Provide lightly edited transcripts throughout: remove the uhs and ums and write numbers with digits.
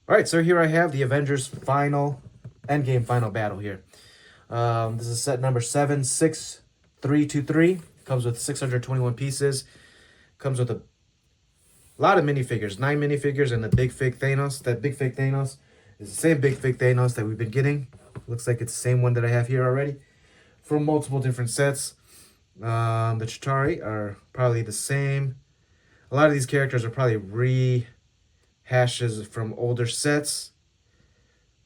All right, so here I have the Avengers Endgame final battle here. This is set number 76323. Comes with 621 pieces. Comes with a lot of minifigures, 9 minifigures, and the big fig Thanos. That big fig Thanos is the same big fig Thanos that we've been getting. Looks like it's the same one that I have here already from multiple different sets. The Chitauri are probably the same. A lot of these characters are probably rehashes from older sets.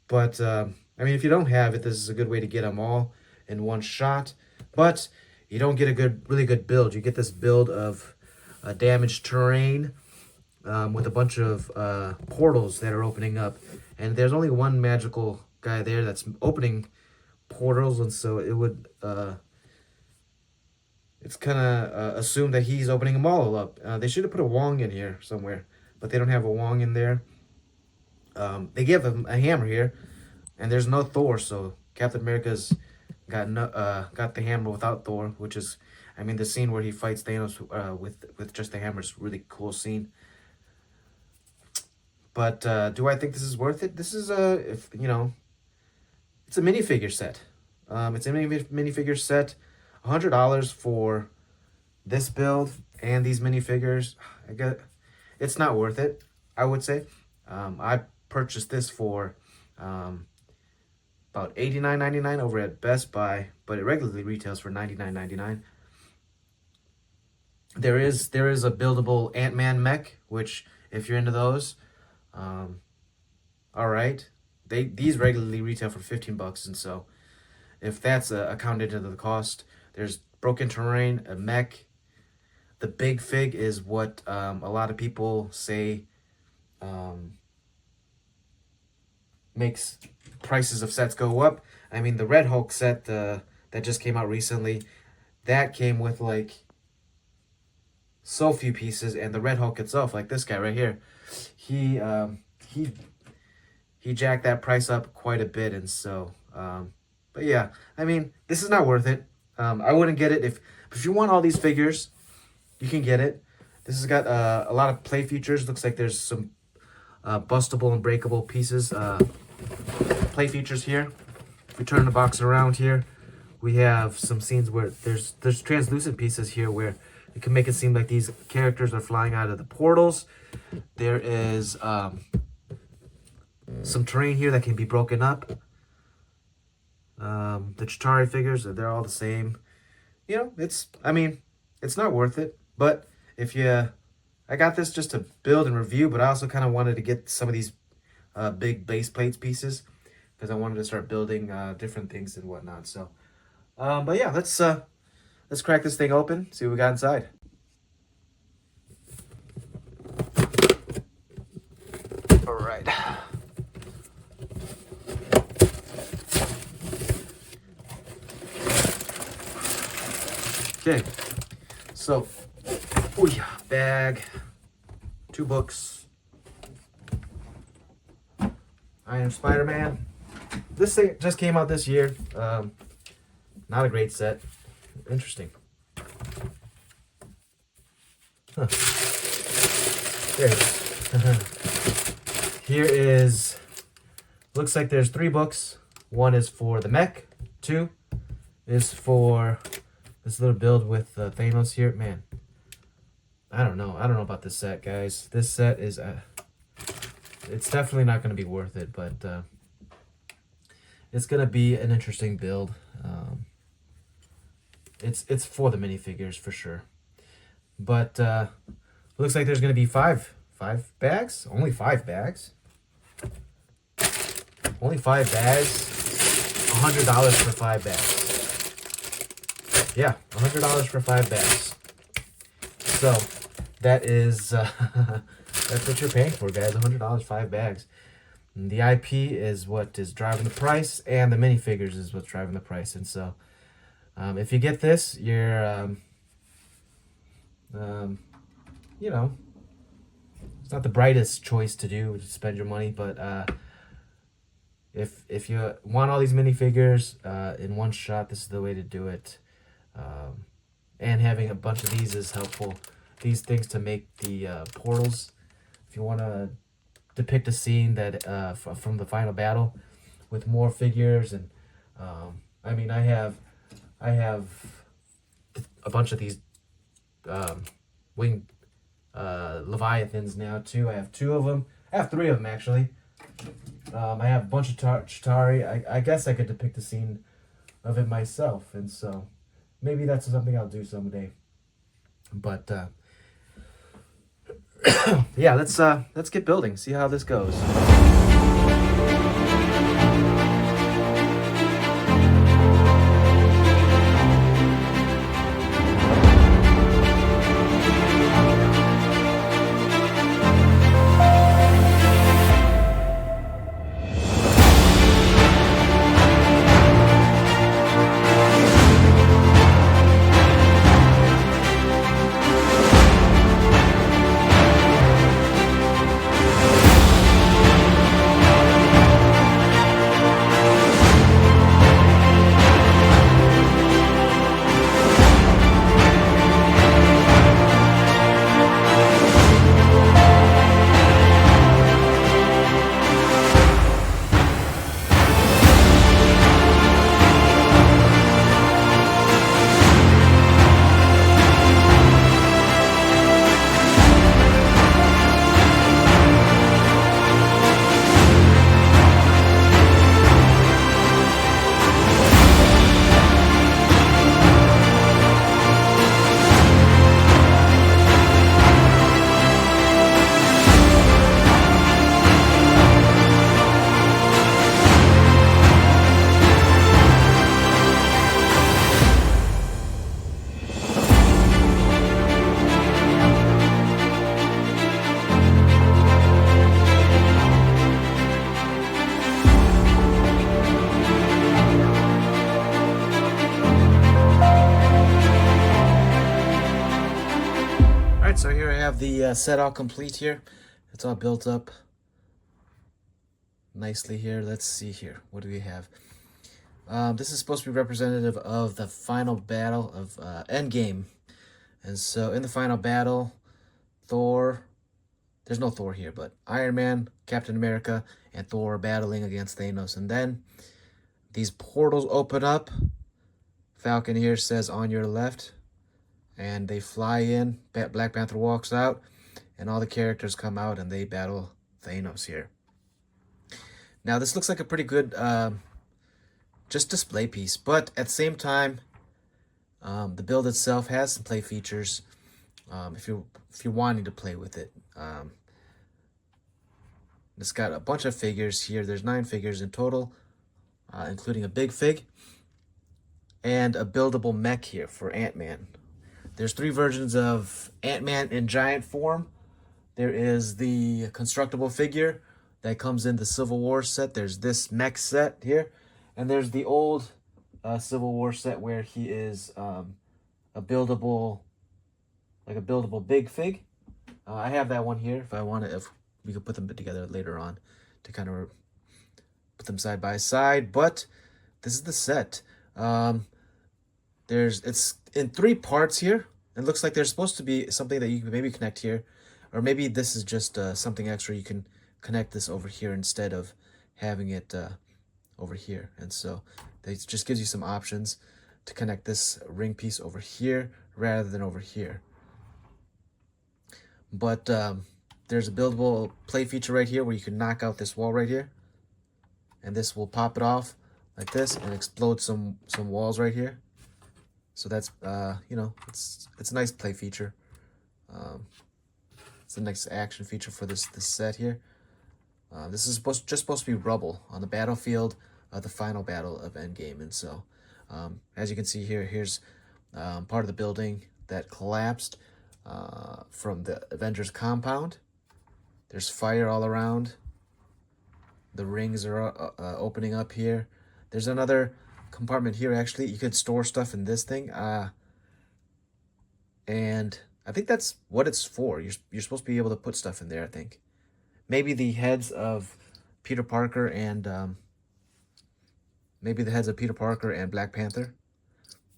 But, I mean, if you don't have it, this is a good way to get them all in one shot. But you don't get a really good build. You get this build of damaged terrain with a bunch of portals that are opening up. And there's only one magical guy there that's opening portals. And so it would... it's kind of assumed that he's opening them all up. They should have put a Wong in here somewhere. But they don't have a Wong in there. They give him a hammer here, and there's no Thor, so Captain America's got the hammer without Thor, which is, I mean, the scene where he fights Thanos with just the hammer is a really cool scene. But do I think this is worth it? This is it's a minifigure set. It's a minifigure set. $100 for this build and these minifigures. It's not worth it, I would say. I purchased this for about $89.99 over at Best Buy, but it regularly retails for $99.99. There is a buildable Ant-Man mech, which if you're into those, all right. These regularly retail for $15, and so if that's accounted into the cost, there's broken terrain, a mech. The big fig is what a lot of people say makes prices of sets go up. I mean, the Red Hulk set that just came out recently, that came with like so few pieces, and the Red Hulk itself, like this guy right here, he jacked that price up quite a bit, and so but yeah, I mean, this is not worth it. I wouldn't get it if you want all these figures, you can get it. This has got a lot of play features. Looks like there's some bustable and breakable pieces, play features here. If we turn the box around here, we have some scenes where there's translucent pieces here where it can make it seem like these characters are flying out of the portals. There is some terrain here that can be broken up. The Chitauri figures, they're all the same. You know, it's not worth it. But if you, I got this just to build and review, but I also kind of wanted to get some of these big base plates pieces because I wanted to start building different things and whatnot. So, but yeah, let's crack this thing open, see what we got inside. All right. Okay, so, bag, 2 books. I Am Spider-Man. This thing just came out this year. Not a great set. Interesting. Huh. There it is. Here is, looks like there's 3 books. 1 is for the mech. 2 is for this little build with Thanos here. Man, I don't know about this set, guys. This set is it's definitely not going to be worth it, but it's going to be an interesting build. It's for the minifigures for sure. But looks like there's going to be five bags. Only 5 bags. Only 5 bags. $100 for 5 bags. Yeah, $100 for 5 bags. So that is that's what you're paying for, guys. $100, 5 bags. And the IP is what is driving the price, and the minifigures is what's driving the price. And so, if you get this, you're, you know, it's not the brightest choice to do to spend your money, but if you want all these minifigures in one shot, this is the way to do it. And having a bunch of these is helpful. These things to make the portals. If you want to depict a scene that from the final battle with more figures. And I mean, I have a bunch of these winged leviathans now too. I have two of them. I have three of them actually. I have a bunch of Chitauri. I guess I could depict a scene of it myself, and so maybe that's something I'll do someday. But yeah, let's get building. See how this goes. So here I have the set all complete here. It's all built up nicely here. Let's see here. What do we have? This is supposed to be representative of the final battle of Endgame. And so in the final battle, Thor, there's no Thor here, but Iron Man, Captain America, and Thor are battling against Thanos. And then these portals open up. Falcon here says on your left. And they fly in, Black Panther walks out, and all the characters come out and they battle Thanos here. Now this looks like a pretty good just display piece, but at the same time, the build itself has some play features if you're wanting to play with it. It's got a bunch of figures here. There's 9 figures in total, including a big fig, and a buildable mech here for Ant-Man. There's 3 versions of Ant-Man in giant form. There is the constructible figure that comes in the Civil War set. There's this mech set here. And there's the old Civil War set where he is a buildable big fig. I have that one here if we could put them together later on to kind of put them side by side. But this is the set. It's in 3 parts here. It looks like there's supposed to be something that you can maybe connect here, or maybe this is just something extra. You can connect this over here instead of having it over here. And so it just gives you some options to connect this ring piece over here rather than over here. But there's a buildable play feature right here where you can knock out this wall right here, and this will pop it off like this and explode some walls right here. So that's it's a nice play feature. It's a nice action feature for this set here. This is just supposed to be rubble on the battlefield of the final battle of Endgame. And so as you can see here, here's part of the building that collapsed from the Avengers compound. There's fire all around. The rings are opening up here. There's another compartment here. Actually, you could store stuff in this thing, and I think that's what it's for. You're supposed to be able to put stuff in there. I think maybe the heads of Peter Parker and Black Panther,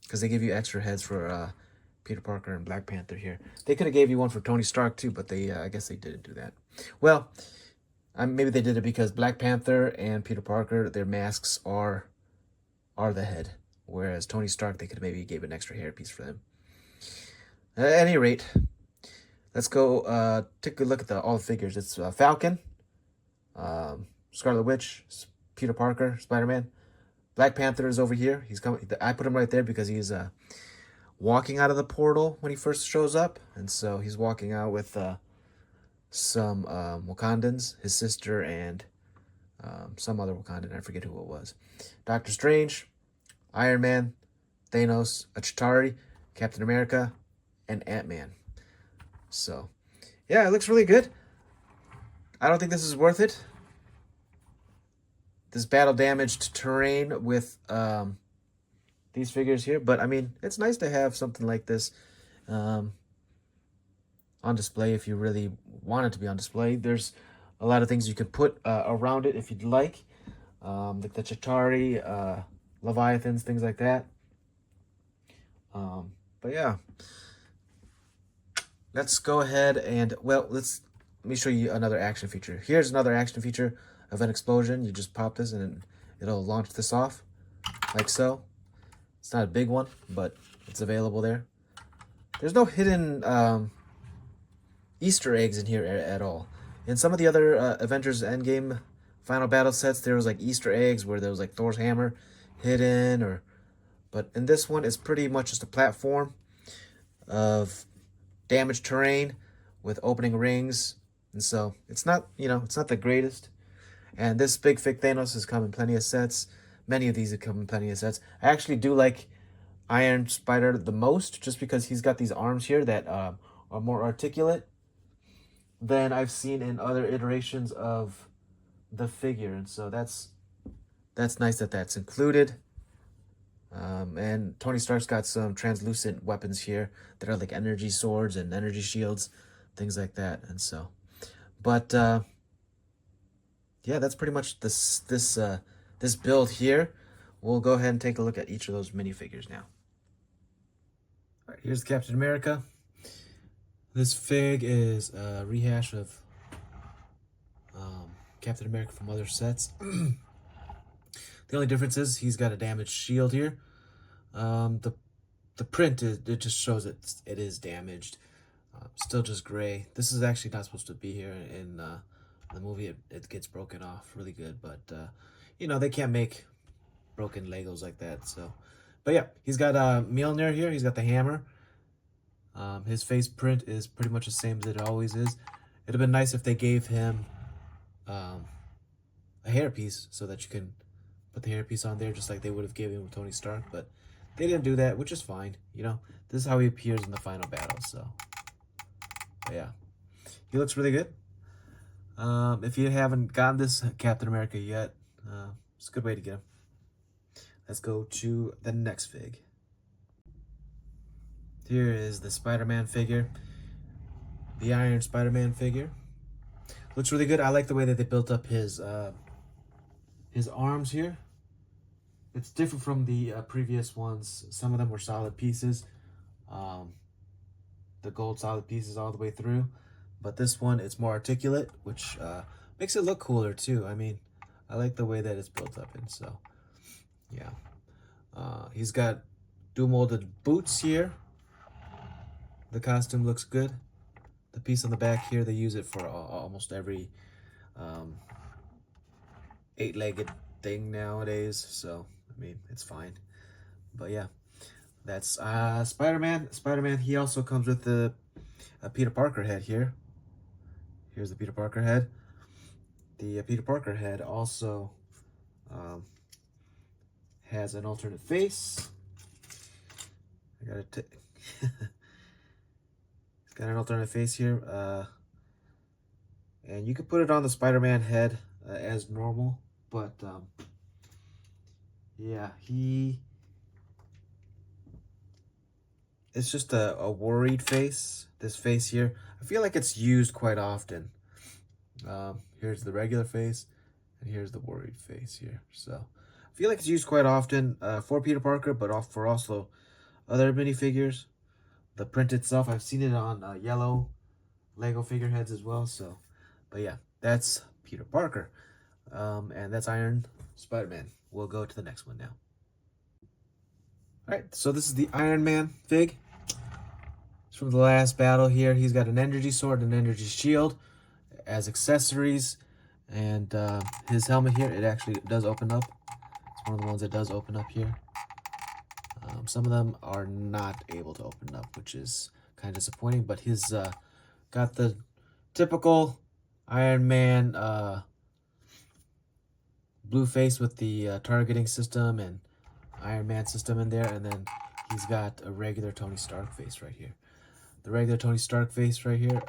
because they give you extra heads for Peter Parker and Black Panther here. They could have gave you one for Tony Stark too, but they I guess they didn't do that. Well, Maybe they did it because Black Panther and Peter Parker, their masks are the head, whereas Tony Stark, they could maybe give an extra hairpiece for them. At any rate, let's go take a look at all the figures. It's Falcon, Scarlet Witch, Peter Parker, Spider-Man. Black Panther is over here. He's coming. I put him right there because he's walking out of the portal when he first shows up, and so he's walking out with some Wakandans, his sister, and some other Wakandan. I forget who it was. Doctor Strange, Iron Man, Thanos, Chitauri, Captain America, and Ant-Man. So, yeah, it looks really good. I don't think this is worth it. This battle damaged terrain with these figures here, but I mean, it's nice to have something like this on display if you really want it to be on display. There's a lot of things you could put around it if you'd like the Chitauri, Leviathans, things like that. But yeah, let's go ahead and, well, let me show you another action feature. Here's another action feature of an explosion. You just pop this and it'll launch this off like so. It's not a big one, but it's available there. There's no hidden Easter eggs in here at all. In some of the other Avengers Endgame final battle sets, there was like Easter eggs where there was like Thor's hammer hidden, but in this one, it's pretty much just a platform of damaged terrain with opening rings, and so it's not, it's not the greatest. And this big thick Thanos has come in plenty of sets. Many of these have come in plenty of sets. I actually do like Iron Spider the most, just because he's got these arms here that are more articulate than I've seen in other iterations of the figure, and so that's nice that that's included. And Tony Stark's got some translucent weapons here that are like energy swords and energy shields, things like that. And so, but yeah, that's pretty much this build here. We'll go ahead and take a look at each of those minifigures now. All right, here's Captain America. This fig is a rehash of Captain America from other sets. The only difference is he's got a damaged shield here. The print it just shows it is damaged. Still just gray. This is actually not supposed to be here in the movie. It gets broken off really good, but they can't make broken Legos like that. So, but yeah, he's got Mjolnir here. He's got the hammer. His face print is pretty much the same as it always is. It'd have been nice if they gave him a hairpiece so that you can put the hairpiece on there just like they would have given him with Tony Stark, but they didn't do that, which is fine. This is how he appears in the final battle. So, but yeah, he looks really good. If you haven't gotten this Captain America yet, it's a good way to get him. Let's go to the next fig. Here is the Spider-Man figure, the Iron Spider-Man figure. Looks really good. I like the way that they built up his arms here. It's different from the previous ones. Some of them were solid pieces, the gold solid pieces all the way through. But this one, it's more articulate, which makes it look cooler too. I mean, I like the way that it's built up, and so yeah. He's got dual molded boots here. The costume looks good. The piece on the back here, they use it for almost every eight-legged thing nowadays. So, I mean, it's fine. But yeah, that's Spider-Man. Spider-Man, he also comes with a Peter Parker head here. Here's the Peter Parker head. The Peter Parker head also has an alternate face. I got it. It's got an alternate face here, and you could put it on the Spider-Man head as normal, but yeah, it's just a worried face. This face here, I feel like it's used quite often. Here's the regular face, and here's the worried face here. So I feel like it's used quite often for Peter Parker, but for also other minifigures. The print itself, I've seen it on yellow Lego figureheads as well. So, but yeah, that's Peter Parker. And that's Iron Spider-Man. We'll go to the next one now. All right, so this is the Iron Man fig. It's from the last battle here. He's got an energy sword and an energy shield as accessories. And his helmet here, it actually does open up. It's one of the ones that does open up here. Some of them are not able to open up, which is kind of disappointing. But he's got the typical Iron Man blue face with the targeting system and Iron Man system in there. And then he's got a regular Tony Stark face right here. The regular Tony Stark face right here,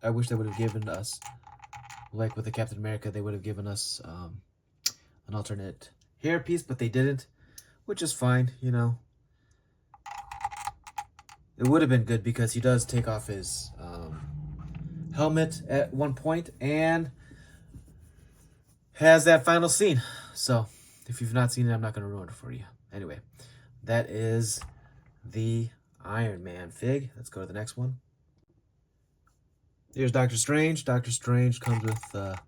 I wish they would have given us, like with the Captain America, they would have given us an alternate hair piece, but they didn't, which is fine, you know. It would have been good because he does take off his helmet at one point and has that final scene. So if you've not seen it, I'm not going to ruin it for you. Anyway, that is the Iron Man fig. Let's go to the next one. Here's Doctor Strange. Doctor Strange comes with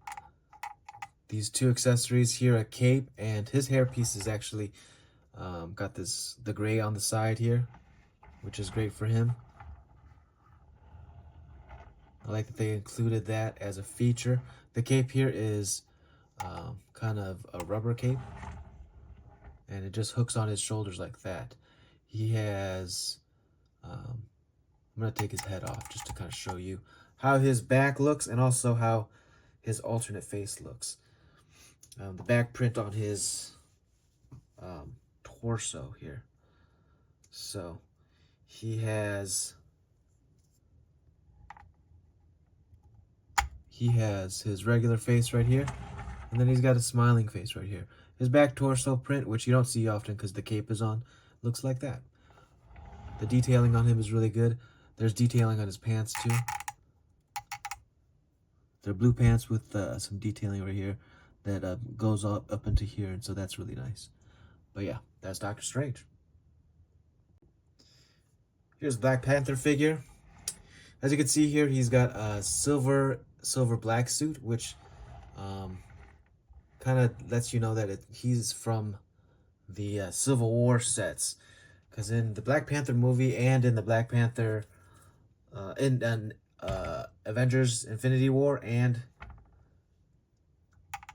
these two accessories here, a cape, and his hairpiece is actually got the gray on the side here, which is great for him. I like that they included that as a feature. The cape here is kind of a rubber cape, and it just hooks on his shoulders like that. He has, I'm going to take his head off just to kind of show you how his back looks and also how his alternate face looks. The back print on his torso here. So he has his regular face right here, and then he's got a smiling face right here. His back torso print, which you don't see often because the cape is on, looks like that. The detailing on him is really good. There's detailing on his pants too. They're blue pants with some detailing right here that goes up into here, and so that's really nice. But yeah, that's Doctor Strange. Here's Black Panther figure. As you can see here, he's got a silver black suit, which kind of lets you know that he's from the Civil War sets. Because in the Black Panther movie and in the Black Panther in Avengers Infinity War, and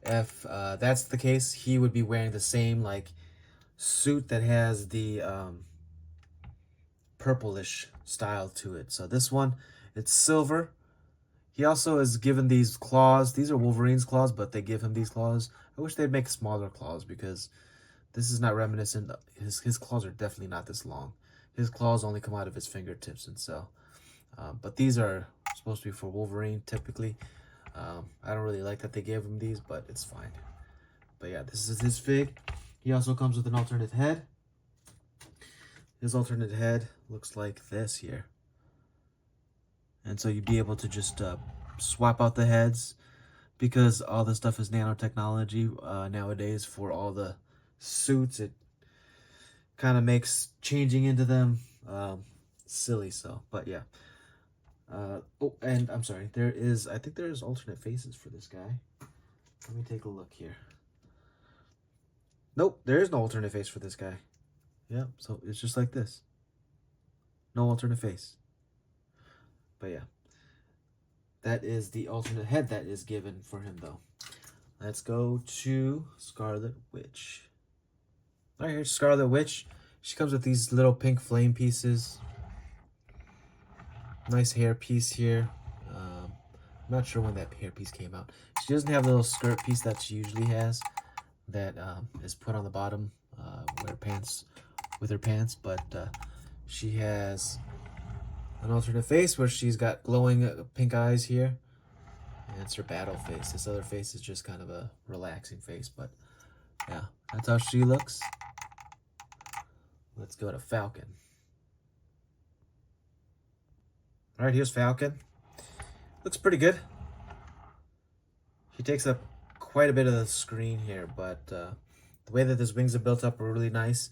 if that's the case, he would be wearing the same like suit that has the purplish style to it. So this one, it's silver. He also is given these claws. These are Wolverine's claws, but they give him these claws. I wish they'd make smaller claws because this is not reminiscent. His claws are definitely not this long. His claws only come out of his fingertips, and so. But these are supposed to be for Wolverine, typically. I don't really like that they gave him these, but it's fine. But yeah, this is his fig. He also comes with an alternate head. His alternate head looks like this here. And so you'd be able to just swap out the heads because all the stuff is nanotechnology nowadays for all the suits. It kind of makes changing into them silly. So, but yeah. Oh, and I'm sorry. I think there is alternate faces for this guy. Let me take a look here. Nope, there is no alternate face for this guy. Yeah, so it's just like this. No alternate face. But yeah, that is the alternate head that is given for him, though. Let's go to Scarlet Witch. All right, here's Scarlet Witch. She comes with these little pink flame pieces. Nice hair piece here. I'm not sure when that hair piece came out. She doesn't have the little skirt piece that she usually has that is put on the bottom with her pants, but she has an alternate face where she's got glowing pink eyes here, and it's her battle face. This other face is just kind of a relaxing face, but yeah, that's how she looks. Let's go to Falcon. All right, here's Falcon. Looks pretty good. He takes up quite a bit of the screen here, but the way that his wings are built up are really nice.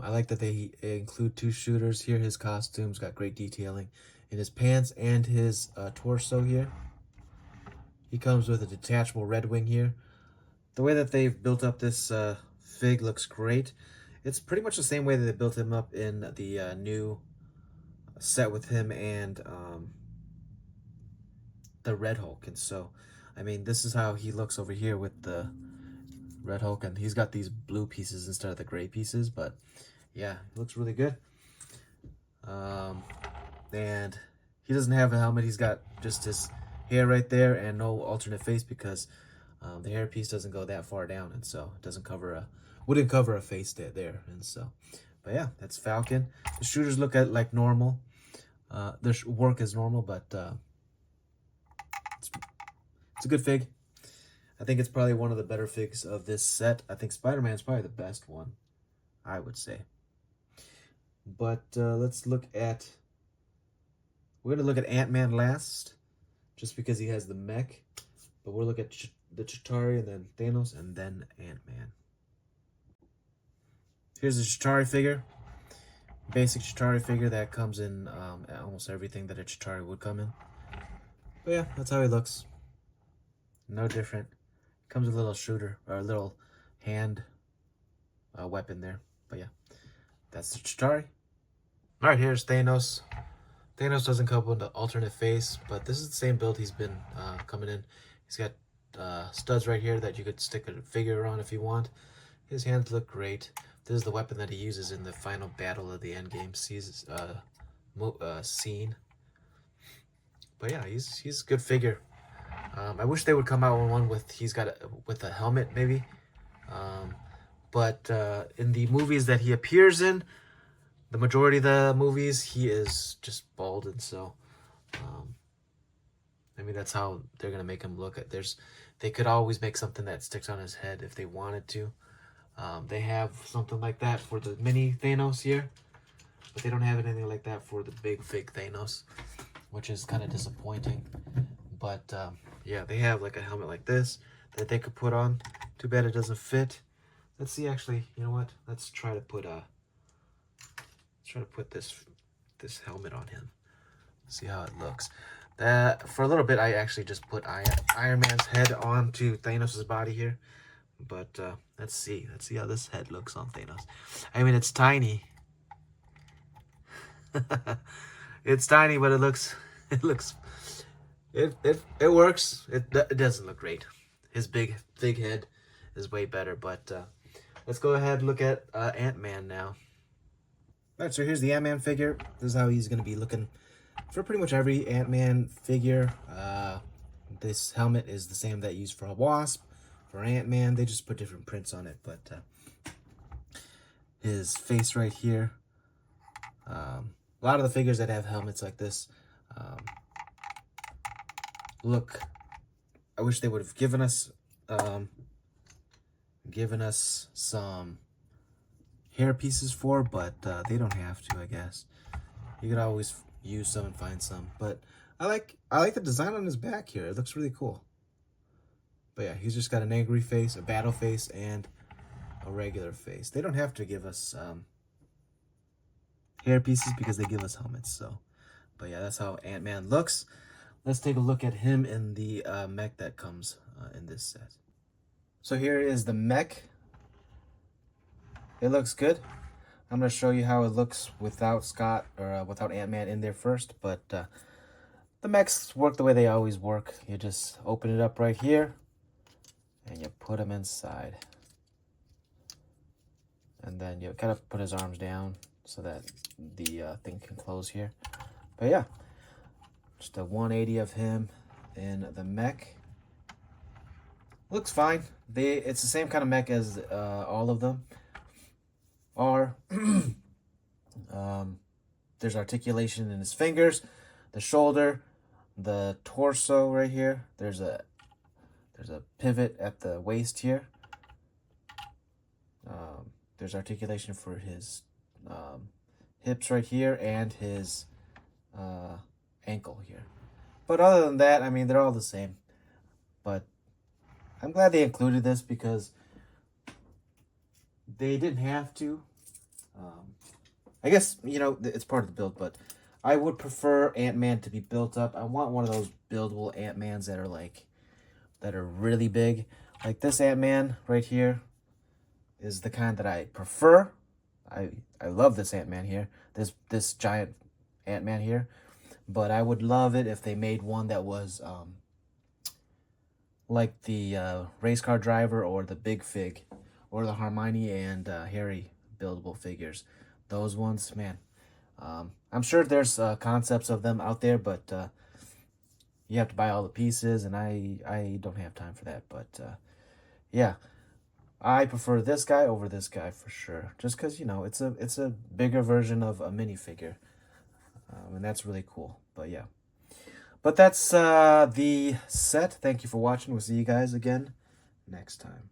I like that they include two shooters here. His costume's got great detailing in his pants and his torso here. He comes with a detachable Red Wing here. The way that they've built up this fig looks great. It's pretty much the same way that they built him up in the new set with him and the Red Hulk. And so, I mean, this is how he looks over here with the Red Hulk, and he's got these blue pieces instead of the gray pieces. But yeah, it looks really good. And he doesn't have a helmet. He's got just his hair right there and no alternate face because the hair piece doesn't go that far down, and so it doesn't cover wouldn't cover a face there. And so, but yeah, that's Falcon. The shooters look at like normal. Their work is normal, but it's a good fig. I think it's probably one of the better figs of this set. I think Spider-Man's probably the best one, I would say. But let's look at... We're going to look at Ant-Man last, just because he has the mech. But we'll look at the Chitauri and then Thanos and then Ant-Man. Here's the Chitauri figure. Basic Chitauri figure that comes in almost everything that a Chitauri would come in. But yeah, that's how he looks. No different. Comes with a little shooter, or a little hand weapon there. But yeah, that's the Chitauri. Alright, here's Thanos. Thanos doesn't come with an alternate face, but this is the same build he's been coming in. He's got studs right here that you could stick a figure on if you want. His hands look great. This is the weapon that he uses in the final battle of the Endgame scene. But yeah, he's a good figure. I wish they would come out with one with a helmet maybe. But in the movies that he appears in, the majority of the movies, he is just bald, and so I mean that's how they're gonna make him look. They could always make something that sticks on his head if they wanted to. They have something like that for the mini Thanos here, but they don't have anything like that for the big fake Thanos, which is kind of disappointing. But yeah, they have like a helmet like this that they could put on. Too bad it doesn't fit. Let's see, actually, you know what? Let's try to put this helmet on him. See how it looks. For a little bit, I actually just put Iron Man's head onto Thanos' body here. But let's see how this head looks on Thanos. I mean, it's tiny. It's tiny, but it works. It doesn't look great. His big head is way better. But let's go ahead and look at Ant-Man now. Alright, so here's the Ant-Man figure. This is how he's going to be looking for pretty much every Ant-Man figure. This helmet is the same that used for a Wasp. For Ant-Man, they just put different prints on it. But his face right here. A lot of the figures that have helmets like this look... I wish they would have given us some hair pieces for, but they don't have to, I guess. You could always use some and find some, but I like the design on his back here. It looks really cool. But yeah, he's just got an angry face, a battle face, and a regular face. They don't have to give us hair pieces because they give us helmets. So, but yeah, that's how Ant-Man looks. Let's take a look at him in the mech that comes in this set. So here is the mech. It looks good. I'm going to show you how it looks without Scott or without Ant-Man in there first. But the mechs work the way they always work. You just open it up right here and you put them inside. And then you kind of put his arms down so that the thing can close here. But yeah, just a 180 of him in the mech. Looks fine. It's the same kind of mech as all of them are. There's articulation in his fingers, the shoulder, the torso right here. There's a pivot at the waist here. There's articulation for his hips right here and his ankle here. But other than that, I mean, they're all the same. But I'm glad they included this because they didn't have to. I guess, you know, it's part of the build, but I would prefer Ant-Man to be built up. I want one of those buildable Ant-Mans that are like, that are really big. Like this Ant-Man right here is the kind that I prefer. I love this Ant-Man here. This giant Ant-Man here. But I would love it if they made one that was like the race car driver or the Big Fig or the Hermione and Harry buildable figures. Those ones, man. I'm sure there's concepts of them out there, but you have to buy all the pieces, and I don't have time for that. But yeah, I prefer this guy over this guy for sure. Just because, you know, it's a bigger version of a minifigure, and that's really cool. But yeah. But that's the set. Thank you for watching. We'll see you guys again next time.